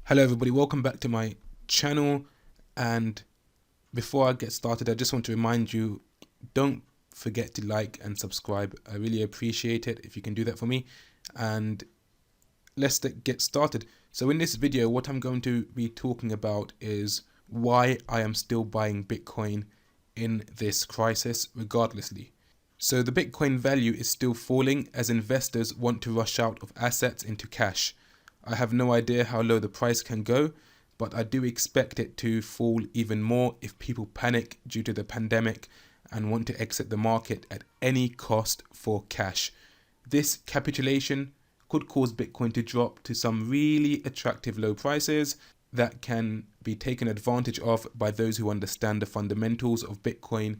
Hello everybody, welcome back to my channel. And before I get started, I just want to remind you, don't forget to like and subscribe. I really appreciate it if you can do that for me. And let's get started. So in this video, what I'm going to be talking about is why I am still buying Bitcoin in this crisis regardlessly. So the Bitcoin value is still falling as investors want to rush out of assets into cash. I have no idea how low the price can go, but I do expect it to fall even more if people panic due to the pandemic and want to exit the market at any cost for cash. This capitulation could cause Bitcoin to drop to some really attractive low prices that can be taken advantage of by those who understand the fundamentals of Bitcoin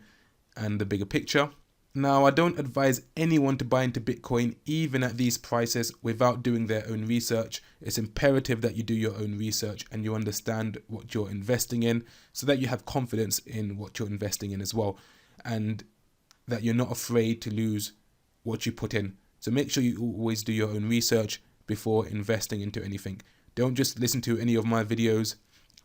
and the bigger picture. Now, I don't advise anyone to buy into Bitcoin even at these prices without doing their own research. It's imperative that you do your own research and you understand what you're investing in so that you have confidence in what you're investing in as well, and that you're not afraid to lose what you put in. So make sure you always do your own research before investing into anything. Don't just listen to any of my videos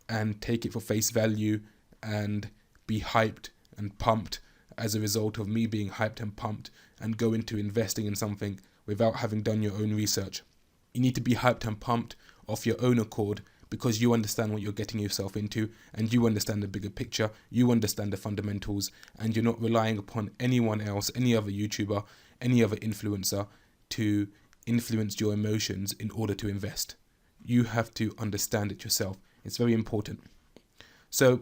and take it for face value and be hyped and pumped as a result of me being hyped and pumped and go into investing in something without having done your own research. You need to be hyped and pumped off your own accord because you understand what you're getting yourself into and you understand the bigger picture, you understand the fundamentals, and you're not relying upon anyone else, any other YouTuber, any other influencer to influence your emotions in order to invest. You have to understand it yourself. It's very important. So,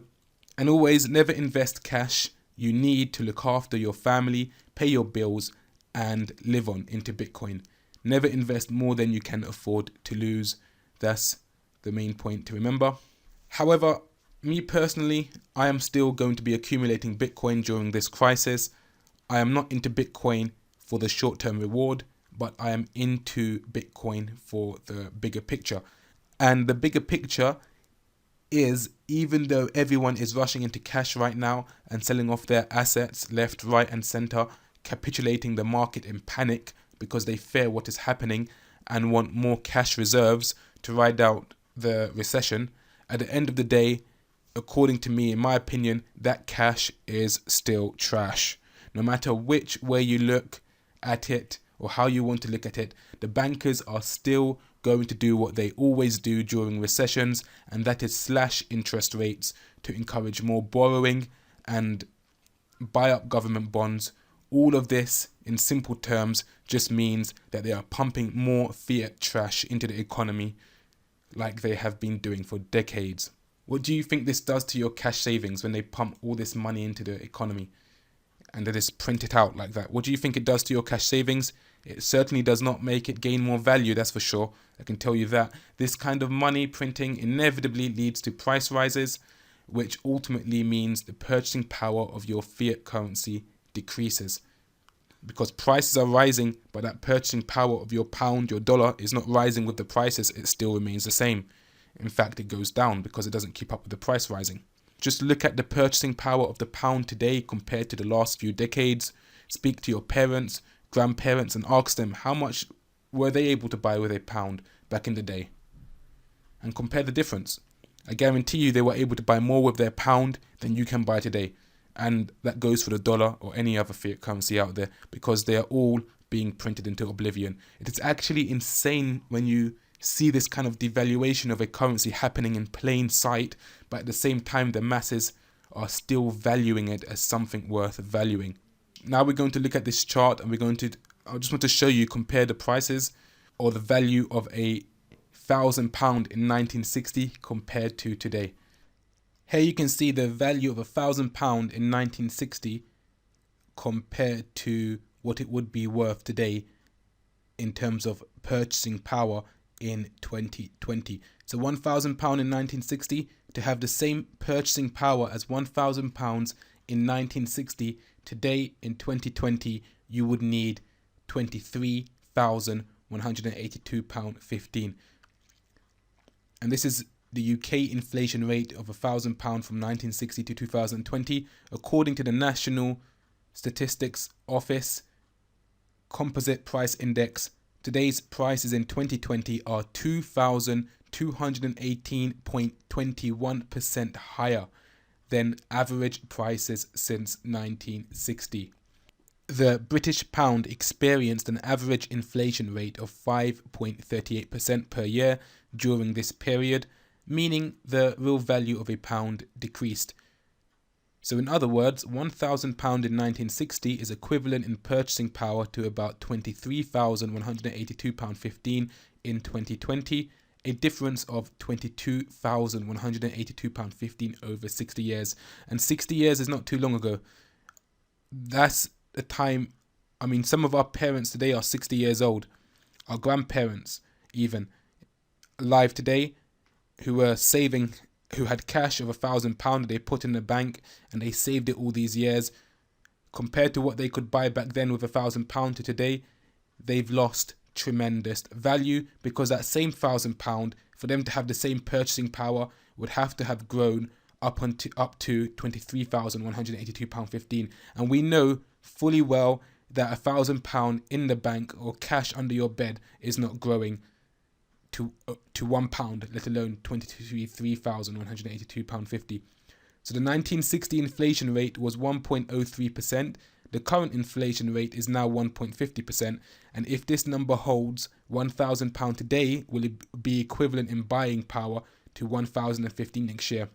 and always never invest cash. You need to look after your family, pay your bills, and live on into Bitcoin. Never invest more than you can afford to lose. That's the main point to remember. However, me personally, I am still going to be accumulating Bitcoin during this crisis. I am not into Bitcoin for the short-term reward, but I am into Bitcoin for the bigger picture. And the bigger picture is, even though everyone is rushing into cash right now and selling off their assets left, right and center, capitulating the market in panic because they fear what is happening and want more cash reserves to ride out the recession, at the end of the day, according to me, in my opinion, that cash is still trash. No matter which way you look at it or how you want to look at it, the bankers are still going to do what they always do during recessions, and that is slash interest rates to encourage more borrowing and buy up government bonds. All of this, in simple terms, just means that they are pumping more fiat trash into the economy like they have been doing for decades. What do you think this does to your cash savings when they pump all this money into the economy and they just print it out like that? What do you think it does to your cash savings? It certainly does not make it gain more value, that's for sure. I can tell you that. This kind of money printing inevitably leads to price rises, which ultimately means the purchasing power of your fiat currency decreases. Because prices are rising, but that purchasing power of your pound, your dollar, is not rising with the prices, it still remains the same. In fact, it goes down because it doesn't keep up with the price rising. Just look at the purchasing power of the pound today compared to the last few decades. Speak to your parents, grandparents, and ask them how much were they able to buy with a pound back in the day, and compare the difference. I guarantee you they were able to buy more with their pound than you can buy today, and that goes for the dollar or any other fiat currency out there because they are all being printed into oblivion. It is actually insane when you see this kind of devaluation of a currency happening in plain sight, but at the same time the masses are still valuing it as something worth valuing. Now we're going to look at this chart and I just want to show you, compare the prices or the value of £1,000 in 1960 compared to today. Here you can see the value of £1,000 in 1960 compared to what it would be worth today in terms of purchasing power in 2020. So £1,000 in 1960, to have the same purchasing power as £1,000 in 1960, today in 2020, you would need £23,182.15. And this is the UK inflation rate of £1,000 from 1960 to 2020, according to the National Statistics Office Composite Price Index. Today's prices in 2020 are £2,200 218.21% higher than average prices since 1960. The British pound experienced an average inflation rate of 5.38% per year during this period, meaning the real value of a pound decreased. So in other words, £1,000 in 1960 is equivalent in purchasing power to about £23,182.15 in 2020, a difference of £22,182.15 over 60 years. And 60 years is not too long ago. That's the time, I mean, some of our parents today are 60 years old, our grandparents even, alive today, who were saving, who had cash of £1,000 they put in the bank and they saved it all these years. Compared to what they could buy back then with £1,000 to today, they've lost tremendous value, because that same £1,000, for them to have the same purchasing power, would have to have grown up to £23,182.15. And we know fully well that £1,000 in the bank or cash under your bed is not growing to £1, let alone £23,182.50. So the 1960 inflation rate was 1.03%. The current inflation rate is now 1.50%. And if this number holds, £1,000 today will be equivalent in buying power to 1,015 next year.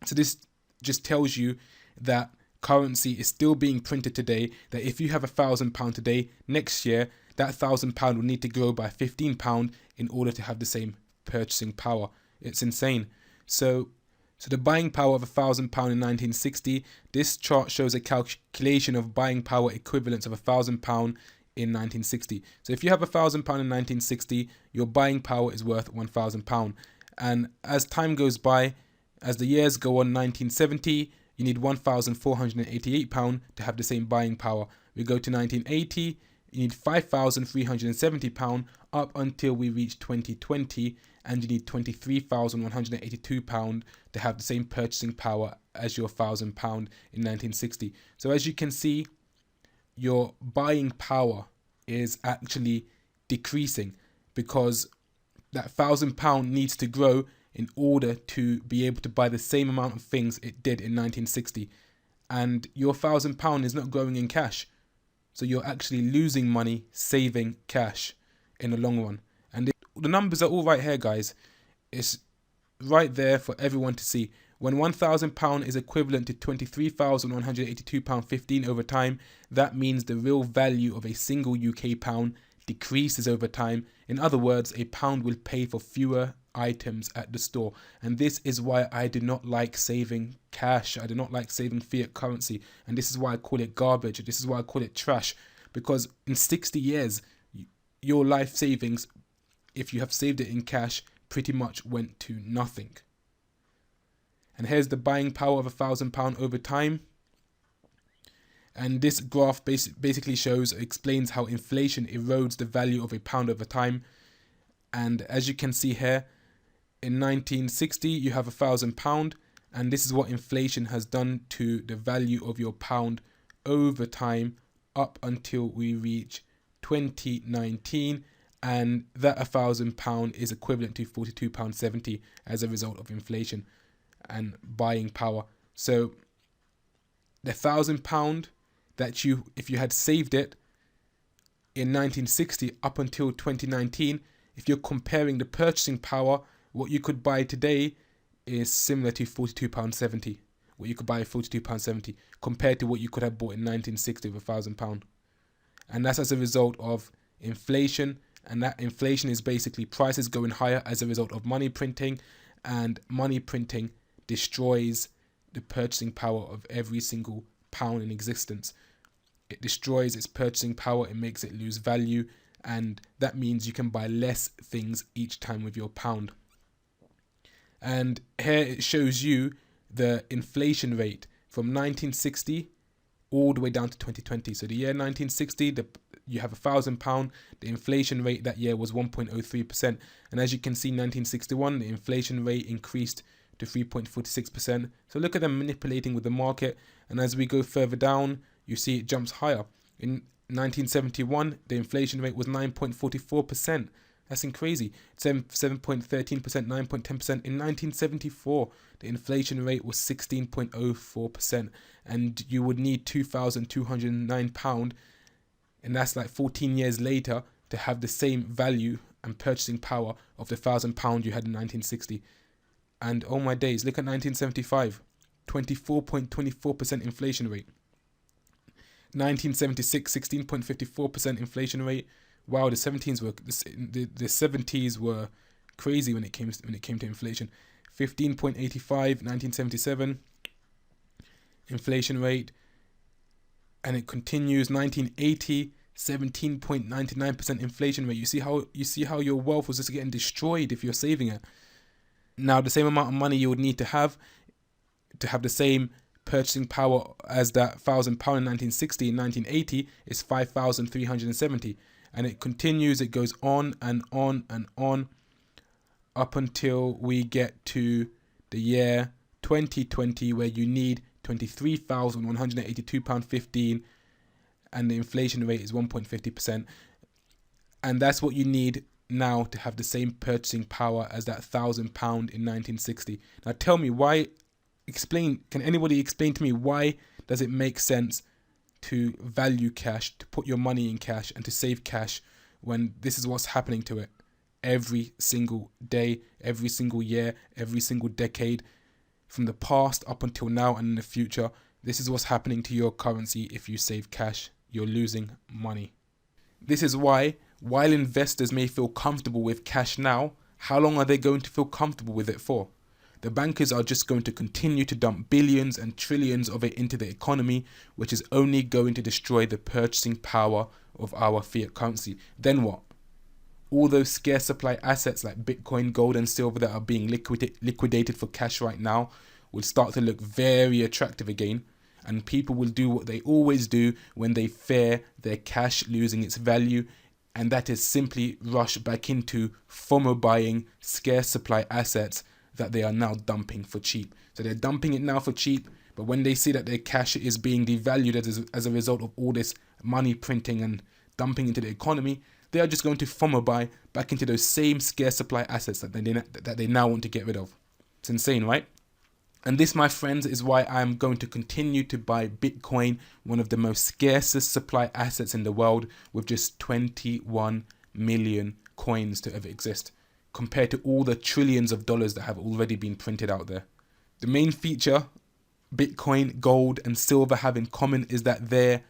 So this just tells you that currency is still being printed today, that if you have £1,000 today, next year that £1,000 will need to grow by £15 in order to have the same purchasing power. It's insane. So the buying power of £1,000 in 1960, this chart shows a calculation of buying power equivalents of £1,000 in 1960. So if you have £1,000 in 1960, your buying power is worth £1,000. And as time goes by, as the years go on, 1970, you need £1,488 to have the same buying power. We go to 1980, you need £5,370 up until we reach 2020, and you need £23,182 to have the same purchasing power as your £1,000 in 1960. So as you can see, your buying power is actually decreasing, because that £1,000 needs to grow in order to be able to buy the same amount of things it did in 1960. And your £1,000 is not growing in cash. So you're actually losing money saving cash in the long run. And the numbers are all right here, guys. It's right there for everyone to see. When £1,000 is equivalent to £23,182.15 over time, that means the real value of a single UK pound decreases over time. In other words, a pound will pay for fewer items at the store. And this is why I do not like saving cash. I do not like saving fiat currency. And this is why I call it garbage. This is why I call it trash. Because in 60 years, your life savings, if you have saved it in cash, pretty much went to nothing. And here's the buying power of £1,000 over time. And this graph basically explains how inflation erodes the value of a pound over time. And as you can see here, in 1960, you have £1,000, and this is what inflation has done to the value of your pound over time up until we reach 2019, and that £1,000 is equivalent to £42.70 as a result of inflation and buying power. So the £1,000 that if you had saved it in 1960 up until 2019, if you're comparing the purchasing power, what you could buy today is similar to £42.70. What you could buy at £42.70 compared to what you could have bought in 1960 with £1,000. And that's as a result of inflation. And that inflation is basically prices going higher as a result of money printing. And money printing destroys the purchasing power of every single pound in existence. It destroys its purchasing power. It makes it lose value. And that means you can buy less things each time with your pound. And here it shows you the inflation rate from 1960 all the way down to 2020. So the year 1960, you have £1,000. The inflation rate that year was 1.03%. And as you can see, 1961, the inflation rate increased to 3.46%. So look at them manipulating with the market. And as we go further down, you see it jumps higher. In 1971, the inflation rate was 9.44%. That's crazy. 7.13%, 9.10%. In 1974, the inflation rate was 16.04%, and you would need £2,209, and that's like 14 years later, to have the same value and purchasing power of the £1,000 you had in 1960. And oh my days, look at 1975, 24.24% inflation rate. 1976, 16.54% inflation rate. Wow, the 70s were crazy when it came to inflation. 15.85, 1977 inflation rate, and it continues. 1980, 17.99% inflation rate. You see how your wealth was just getting destroyed if you're saving it. Now, the same amount of money you would need to have the same purchasing power as that £1,000 in 1960 and 1980 is 5,370, and it continues. It goes on and on and on up until we get to the year 2020, where you need £23,182.15, and the inflation rate is 1.50%, and that's what you need now to have the same purchasing power as that £1,000 in 1960. Now tell me why. Can anybody explain to me why does it make sense to value cash, to put your money in cash and to save cash, when this is what's happening to it every single day, every single year, every single decade, from the past up until now and in the future? This is what's happening to your currency. If you save cash, you're losing money. This is why, while investors may feel comfortable with cash now, how long are they going to feel comfortable with it for? The bankers are just going to continue to dump billions and trillions of it into the economy, which is only going to destroy the purchasing power of our fiat currency. Then what? All those scarce supply assets like Bitcoin, gold and silver that are being liquidated for cash right now will start to look very attractive again, and people will do what they always do when they fear their cash losing its value, and that is simply rush back into FOMO buying scarce supply assets that they are now dumping for cheap. So they're dumping it now for cheap, but when they see that their cash is being devalued as a result of all this money printing and dumping into the economy, they are just going to FOMO buy back into those same scarce supply assets that they now want to get rid of. It's insane, right? And this, my friends, is why I'm going to continue to buy Bitcoin, one of the most scarcest supply assets in the world, with just 21 million coins to ever exist, compared to all the trillions of dollars that have already been printed out there. The main feature Bitcoin, gold and silver have in common is that they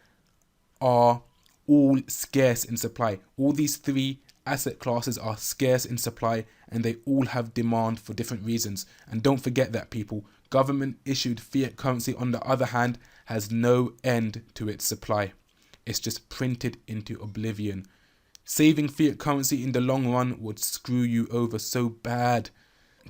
are all scarce in supply. All these three asset classes are scarce in supply, and they all have demand for different reasons. And don't forget that, people. Government issued fiat currency, on the other hand, has no end to its supply. It's just printed into oblivion. Saving fiat currency in the long run would screw you over so bad,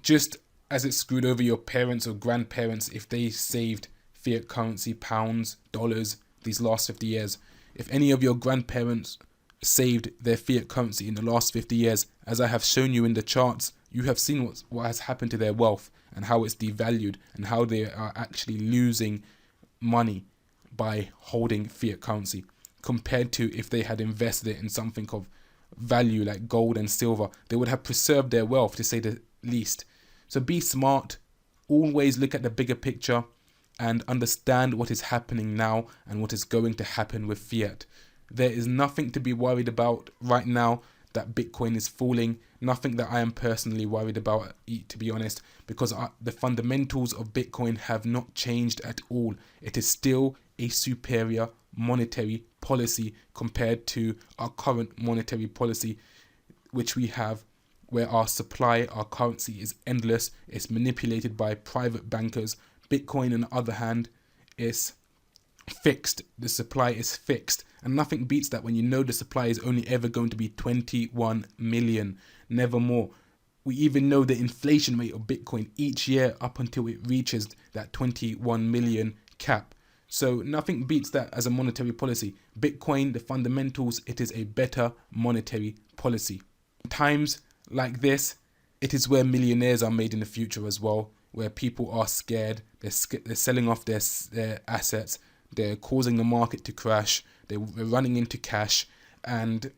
just as it screwed over your parents or grandparents if they saved fiat currency, pounds, dollars, these last 50 years. If any of your grandparents saved their fiat currency in the last 50 years, as I have shown you in the charts, you have seen what has happened to their wealth and how it's devalued and how they are actually losing money by holding fiat currency, compared to if they had invested it in something of value like gold and silver. They would have preserved their wealth, to say the least. So be smart, always look at the bigger picture and understand what is happening now and what is going to happen with fiat. There is nothing to be worried about right now that Bitcoin is falling, nothing that I am personally worried about, to be honest, because the fundamentals of Bitcoin have not changed at all. It is still a superior monetary policy compared to our current monetary policy, which we have, where our supply, our currency is endless. It's manipulated by private bankers. Bitcoin, on the other hand, is fixed. The supply is fixed, and nothing beats that when you know the supply is only ever going to be 21 million, never more. We even know the inflation rate of Bitcoin each year up until it reaches that 21 million cap. So nothing beats that as a monetary policy. Bitcoin, the fundamentals, it is a better monetary policy. Times like this, it is where millionaires are made in the future as well, where people are scared. They're selling off their assets. They're causing the market to crash. They're running into cash, and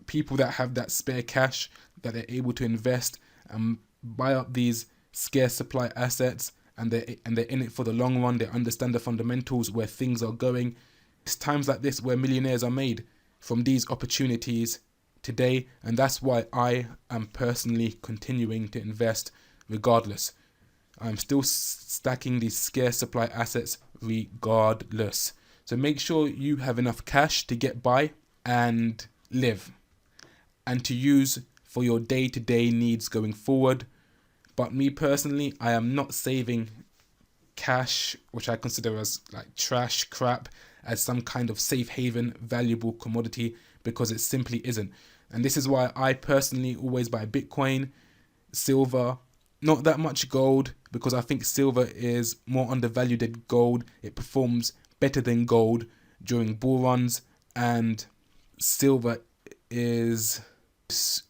people that have that spare cash that they're able to invest and buy up these scarce supply assets, and they're in it for the long run. They understand the fundamentals, where things are going. It's times like this where millionaires are made from these opportunities today, and that's why I am personally continuing to invest regardless. I'm still stacking these scarce supply assets regardless. So make sure you have enough cash to get by and live, and to use for your day-to-day needs going forward. But me personally, I am not saving cash, which I consider as like trash, crap, as some kind of safe haven, valuable commodity, because it simply isn't. And this is why I personally always buy Bitcoin, silver, not that much gold, because I think silver is more undervalued than gold. It performs better than gold during bull runs, and silver is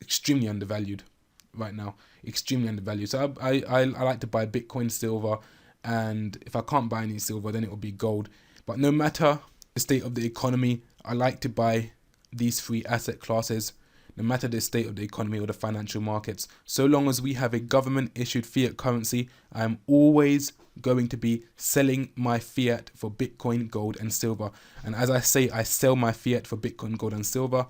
extremely undervalued right now, extremely undervalued. So I like to buy Bitcoin, silver, and if I can't buy any silver, then it will be gold. But no matter the state of the economy, I like to buy these three asset classes, no matter the state of the economy or the financial markets. So long as we have a government issued fiat currency, I am always going to be selling my fiat for Bitcoin, gold and silver. And as I say, I sell my fiat for Bitcoin, gold and silver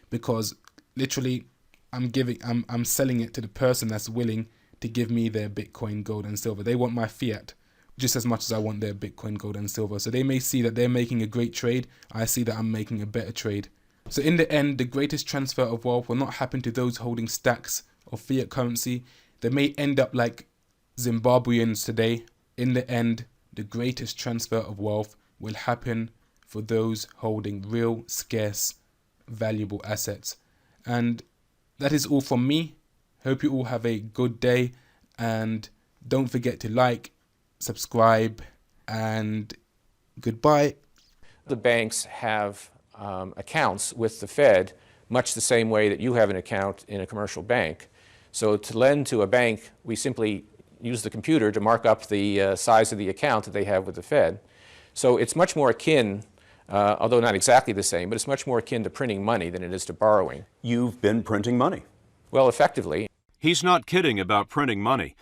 because literally I'm selling it to the person that's willing to give me their Bitcoin, gold and silver. They want my fiat just as much as I want their Bitcoin, gold and silver. So they may see that they're making a great trade. I see that I'm making a better trade. So in the end, the greatest transfer of wealth will not happen to those holding stacks of fiat currency. They may end up like Zimbabweans today. In the end, the greatest transfer of wealth will happen for those holding real, scarce, valuable assets. And that is all from me. Hope you all have a good day, and don't forget to like, subscribe, and goodbye. The banks have accounts with the Fed, much the same way that you have an account in a commercial bank. So to lend to a bank, we simply use the computer to mark up the size of the account that they have with the Fed. So it's much more akin, although not exactly the same, but it's much more akin to printing money than it is to borrowing. You've been printing money. Well, effectively. He's not kidding about printing money.